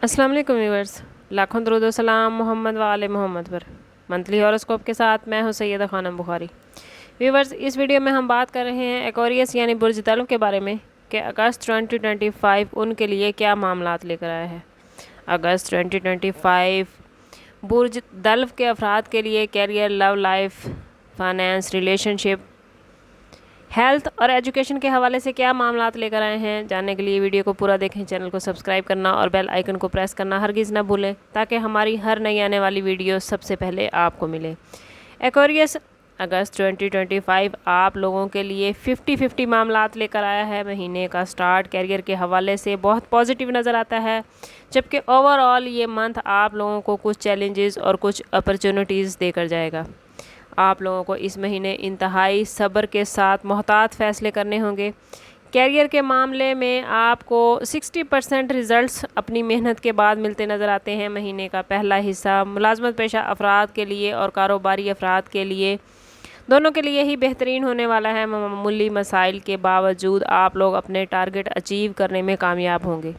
अस्सलाम वालेकुम व्यूअर्स, लाखों दरूद व सलाम मोहम्मद व आले मोहम्मद पर। मंथली हॉरोस्कोप के साथ मैं हूं सैयदा खानम बुखारी। व्यूअर्स, इस वीडियो में हम बात कर रहे हैं एक्वेरियस यानी बुर्ज दल्व के बारे में कि अगस्त 2025 उनके लिए क्या मामलात लेकर आया है। अगस्त 2025 बुर्ज दल्व के अफराद के लिए career, love life, finance, relationship, health और एजुकेशन के हवाले से क्या मामलात लेकर आए हैं, जानने के लिए वीडियो को पूरा देखें। चैनल को सब्सक्राइब करना और बेल आइकन को प्रेस करना हरगिज़ ना भूलें ताकि हमारी हर नई आने वाली वीडियो सबसे पहले आपको मिले। एक्वेरियस, अगस्त 2025 आप लोगों के लिए 50-50 मामलात लेकर आया है। महीने का स्टार्ट कैरियर के हवाले से बहुत पॉजिटिव नज़र आता है, जबकि ओवरऑल ये मंथ आप लोगों को कुछ चैलेंजेस और कुछ अपॉर्चुनिटीज़ देकर जाएगा। आप लोगों को इस महीने इंतहाई सब्र के साथ मोहतात फ़ैसले करने होंगे। कैरियर के मामले में आपको 60% रिज़ल्ट्स अपनी मेहनत के बाद मिलते नज़र आते हैं। महीने का पहला हिस्सा मुलाजमत पेशा अफराद के लिए और कारोबारी अफराद के लिए दोनों के लिए ही बेहतरीन होने वाला है। मामूली मसाइल के बावजूद आप लोग अपने टारगेट अचीव करने में कामयाब होंगे।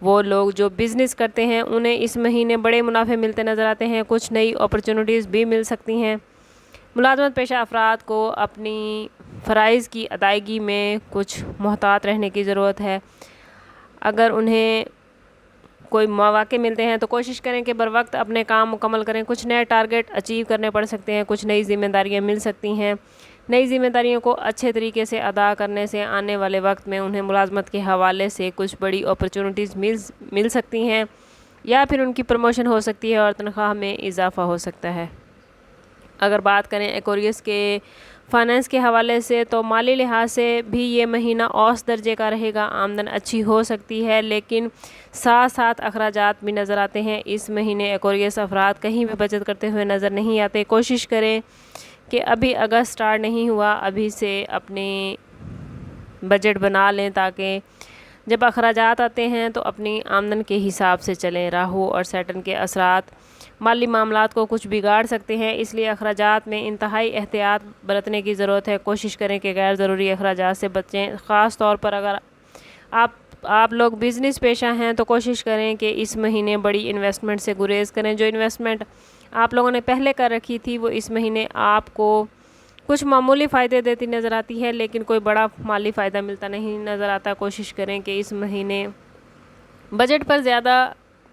वो लोग जो बिज़नेस करते हैं उन्हें इस महीने बड़े मुनाफे मिलते नज़र आते हैं। कुछ नई अपॉर्चुनिटीज़ भी मिल सकती हैं। मुलाजमत पेशा अफराद को अपनी फ़राइज़ की अदायगी में कुछ मोहतात रहने की ज़रूरत है। अगर उन्हें कोई मौक़े मिलते हैं तो कोशिश करें कि बर वक्त अपने काम मुकम्मल करें। कुछ नए टारगेट अचीव करने पड़ सकते हैं, कुछ नई ज़िम्मेदारियां मिल सकती हैं। नई ज़िम्मेदारियों को अच्छे तरीके से अदा करने से आने वाले वक्त में उन्हें मुलाजमत के हवाले से कुछ बड़ी अपॉर्चुनिटीज़ मिल सकती हैं, या फिर उनकी प्रमोशन हो सकती है और तनख्वाह में इजाफ़ा हो सकता है। अगर बात करें एक्वेरियस के फाइनेंस के हवाले से तो माली लिहाज से भी ये महीना औसत दर्जे का रहेगा। आमदन अच्छी हो सकती है, लेकिन साथ साथ अखराजात भी नज़र आते हैं। इस महीने एक्वेरियस अफराद कहीं भी बचत करते हुए नज़र नहीं आते। कोशिश करें कि अभी अगस्त स्टार्ट नहीं हुआ, अभी से अपने बजट बना लें ताकि जब अखराजात आते हैं तो अपनी आमदन के हिसाब से चलें। राहु और सैटर्न के असरात माली मामलात को कुछ बिगाड़ सकते हैं, इसलिए अखराजात में इंतहाई एहतियात बरतने की ज़रूरत है। कोशिश करें कि गैर ज़रूरी अखराजात से बचें। ख़ास तौर पर अगर आप लोग बिज़नेस पेशा हैं तो कोशिश करें कि इस महीने बड़ी इन्वेस्टमेंट से गुरेज करें। जो इन्वेस्टमेंट आप लोगों ने पहले कर रखी थी वो इस महीने आपको कुछ मामूली फ़ायदे देती नज़र आती है, लेकिन कोई बड़ा माली फ़ायदा मिलता नहीं नज़र आता। कोशिश करें कि इस महीने बजट पर ज़्यादा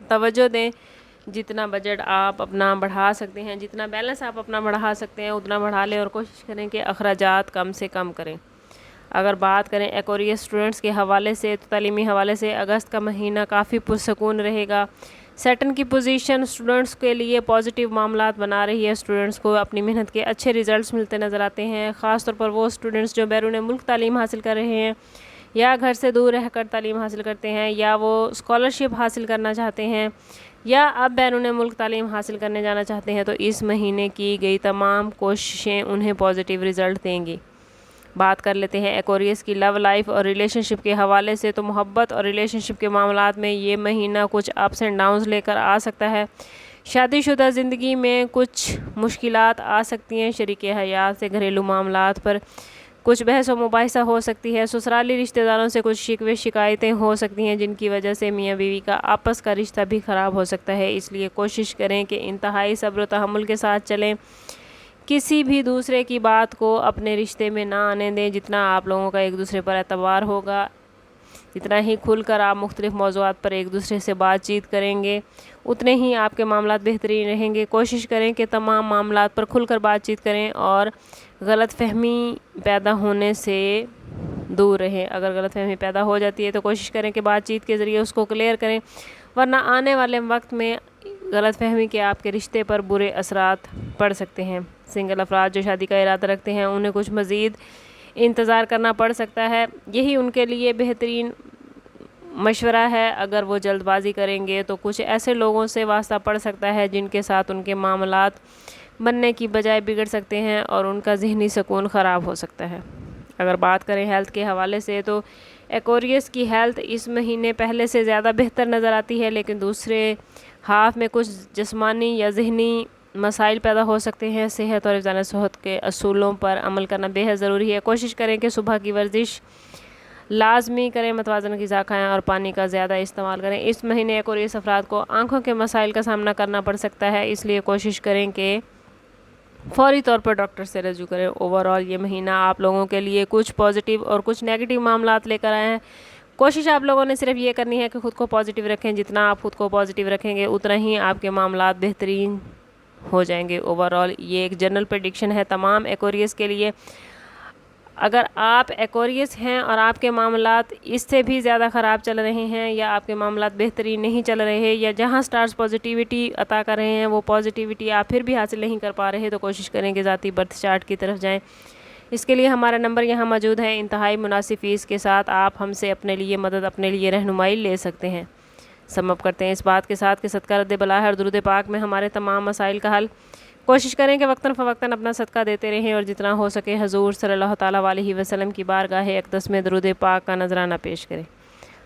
तवज्जो दें। जितना बजट आप अपना बढ़ा सकते हैं, जितना बैलेंस आप अपना बढ़ा सकते हैं उतना बढ़ा लें और कोशिश करें कि अखराजात कम से कम करें। अगर बात करें एक्वेरियस स्टूडेंट्स के हवाले से तो तालीमी हवाले से अगस्त का महीना काफ़ी पुरसकून रहेगा। सैटर्न की पोजीशन स्टूडेंट्स के लिए पॉजिटिव मामलात बना रही है। स्टूडेंट्स को अपनी मेहनत के अच्छे रिज़ल्ट्स मिलते नज़र आते हैं। ख़ास तौर पर वो स्टूडेंट्स जो बैरून मुल्क तालीम हासिल कर रहे हैं या घर से दूर रहकर तालीम हासिल करते हैं, या वो स्कॉलरशिप हासिल करना चाहते हैं, या अब बैरून मुल्क तालीम हासिल करने जाना चाहते हैं, तो इस महीने की गई तमाम कोशिशें उन्हें पॉजिटिव रिज़ल्ट देंगी। बात कर लेते हैं एक्वेरियस की लव लाइफ और रिलेशनशिप के हवाले से तो मोहब्बत और रिलेशनशिप के मामलात में ये महीना कुछ अप्स एंड डाउन्स लेकर आ सकता है। शादीशुदा ज़िंदगी में कुछ मुश्किलात आ सकती हैं। शरीके हयात से घरेलू मामलात पर कुछ बहस व मुबाहिसा हो सकती है। ससुराली रिश्तेदारों से कुछ शिकवे शिकायतें हो सकती हैं, जिनकी वजह से मियाँ बीवी का आपस का रिश्ता भी ख़राब हो सकता है। इसलिए कोशिश करें कि इंतहाई सब्र व तहम्मुल के साथ चलें। किसी भी दूसरे की बात को अपने रिश्ते में ना आने दें। जितना आप लोगों का एक दूसरे पर एतबार होगा, जितना ही खुलकर आप मुख्तलिफ़ मौज़ूआत पर एक दूसरे से बातचीत करेंगे, उतने ही आपके मामलात बेहतरीन रहेंगे। कोशिश करें कि तमाम मामलात पर खुलकर बातचीत करें और गलत फहमी पैदा होने से दूर रहें। अगर गलत फहमी पैदा हो जाती है तो कोशिश करें कि बातचीत के ज़रिए उसको क्लियर करें, वरना आने वाले वक्त में गलत फहमी के आपके रिश्ते पर बुरे असरात पड़ सकते हैं। सिंगल अफराद जो शादी का इरादा रखते हैं उन्हें कुछ मज़ीद इंतज़ार करना पड़ सकता है। यही उनके लिए बेहतरीन मशवरा है। अगर वो जल्दबाजी करेंगे तो कुछ ऐसे लोगों से वास्ता पड़ सकता है जिनके साथ उनके मामलात बनने की बजाय बिगड़ सकते हैं और उनका ज़हनी सुकून ख़राब हो सकता है। अगर बात करें हेल्थ के हवाले से तो एक्वेरियस की हेल्थ इस महीने पहले से ज़्यादा बेहतर नज़र आती है, लेकिन दूसरे हाफ में कुछ जिस्मानी या ज़हनी मसाइल पैदा हो सकते हैं। सेहत और हिफ़्ज़ान सेहत के असूलों पर अमल करना बेहद ज़रूरी है। कोशिश करें कि सुबह की वर्जिश لازمی کریں، متوازن غذا کھائیں اور پانی کا زیادہ استعمال کریں۔ اس مہینے ایکوریس افراد کو آنکھوں کے مسائل کا سامنا کرنا پڑ سکتا ہے، اس لیے کوشش کریں کہ فوری طور پر ڈاکٹر سے رجوع کریں۔ اوورآل یہ مہینہ آپ لوگوں کے لیے کچھ پازیٹیو اور کچھ نیگیٹیو معاملات لے کر آئے ہیں۔ کوشش آپ لوگوں نے صرف یہ کرنی ہے کہ خود کو پازیٹیو رکھیں، جتنا آپ خود کو پازیٹیو رکھیں گے اتنا ہی آپ کے معاملات بہترین ہو جائیں گے۔ اوورآل یہ ایک جنرل پریڈکشن ہے تمام ایکوریس کے لیے۔ اگر آپ ایکوریس ہیں اور آپ کے معاملات اس سے بھی زیادہ خراب چل رہے ہیں یا آپ کے معاملات بہترین نہیں چل رہے یا جہاں سٹارز پازیٹیوٹی عطا کر رہے ہیں وہ پازیٹیوٹی آپ پھر بھی حاصل نہیں کر پا رہے، تو کوشش کریں کہ ذاتی برتھ چارٹ کی طرف جائیں۔ اس کے لیے ہمارا نمبر یہاں موجود ہے، انتہائی مناسب فیس کے ساتھ آپ ہم سے اپنے لیے مدد، اپنے لیے رہنمائی لے سکتے ہیں۔ سم اپ کرتے ہیں اس بات کے ساتھ کہ صدقہ رد بلا ہے اور درود پاک میں ہمارے تمام مسائل کا حل۔ کوشش کریں کہ وقتاً فوقتاً اپنا صدقہ دیتے رہیں اور جتنا ہو سکے حضور صلی اللہ تعالیٰ علیہ وسلم کی بارگاہ اقدس میں درود پاک کا نذرانہ پیش کریں۔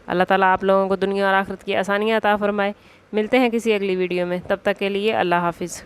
اللہ تعالیٰ آپ لوگوں کو دنیا اور آخرت کی آسانیاں عطا فرمائے۔ ملتے ہیں کسی اگلی ویڈیو میں، تب تک کے لیے اللہ حافظ۔